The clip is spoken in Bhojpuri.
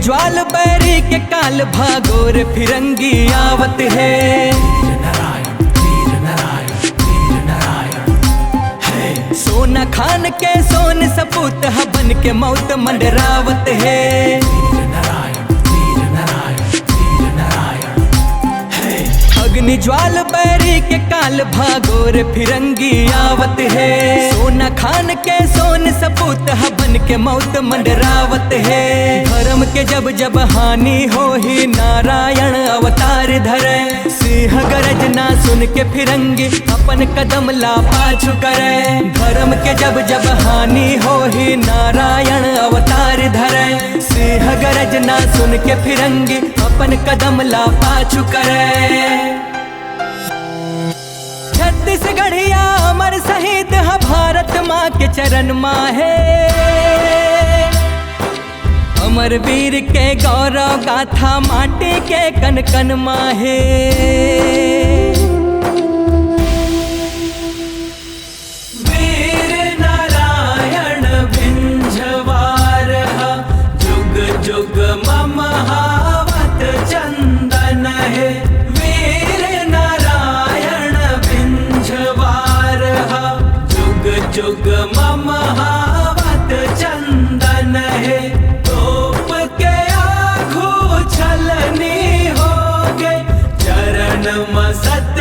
ज्वाल बैरी के काल भागोर फिरंगी आवत है। सोना खान के सोन सपूत बन के मौत मंडरावत है। अग्नि ज्वाल बैरी के काल भागोर फिरंगी आवत है। सोना खान के सोन सपूत बन के मौत मंडरावत है। धर्म के जब जब हानि हो ही नारायण अवतार धरे। सिंह गरजना सुन के फिरंगी अपन कदम ला पाछू करे। धर्म के जब जब हानि हो ही नारायण अवतार धरे। सिंह गरजना सुन के फिरंगी अपन कदम ला पाछू करे। छत्तीसगढ़िया अमर शहीद है भारत माँ के चरण माँ है। अमर वीर के गौरव गाथा माटी के कन कन माँ है। वीर नारायण विंझवार जुग जुग ममहावत चंदन है। वीर नारायण विंझवार जुग जुग ममहावत चंदन है। छलनी होगे चरण मसत